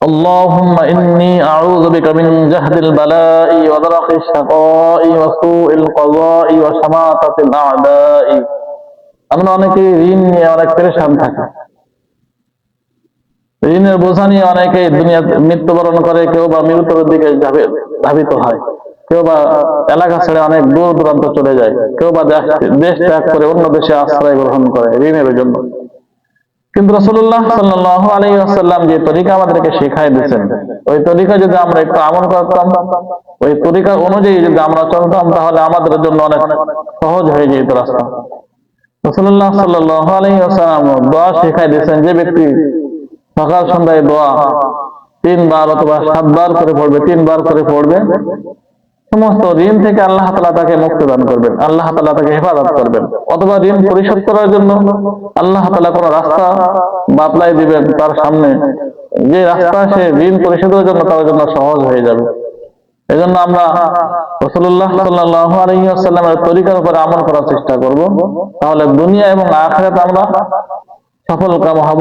اللهم إني أعوذ بك من جهد البلاء ودرك الشقاء وسوء القضاء وشماتة الأعداء। আমরা অনেকে ঋণ নিয়ে অনেক পেরেশান থাকি, ঋণের বোঝা নিয়ে অনেকে দুনিয়া মৃত্যুবরণ করে, কেউ বা মৃত্যুর দিকে ধাবিত হয়, কেউ বা এলাকা ছেড়ে অনেক দূর দূরান্ত চলে যায়, কেউ বা দেশ ত্যাগ করে অন্য দেশে আশ্রয় গ্রহণ করে ঋণের জন্য। কিন্তু রাসূলুল্লাহ সাল্লাল্লাহু আলাইহি ওয়াসাল্লাম যে তরিকা আমাদেরকে শিখাই দিয়েছেন, ওই তরিকা যদি আমরা একটু আমল করতাম, ওই তরিকা অনুযায়ী যদি আমরা চলতাম, তাহলে আমাদের জন্য অনেক সহজ হয়ে যেত রাস্তা। রাসূলুল্লাহ সাল্লাল্লাহু আলাইহি ওয়াসাল্লাম দোয়া শিখাই দিয়েছেন, যে ব্যক্তি সকাল সন্ধ্যায় দোয়া 3 বার অথবা 7 বার করে পড়বে, 3 বার করে পড়বে, সমস্ত ঋণ থেকে আল্লাহ তাআলা তাকে মুক্তি দান করবেন, আল্লাহ তাআলা তাকে হেফাজত করবেন। অথবা ঋণ পরিশোধ করার জন্য আল্লাহ তাআলা কোন রাস্তা বাতলাই দিবেন তার সামনে, যে রাস্তা সে ঋণ পরিশোধের জন্য তার জন্য সহজ হয়ে যাবে। এজন্য আমরা রাসূলুল্লাহ সাল্লাল্লাহু আলাইহি ওয়াসাল্লামের তরিকার উপর আমল করার চেষ্টা করব, তাহলে দুনিয়া এবং আখিরাতে আমরা সফল কাম হব।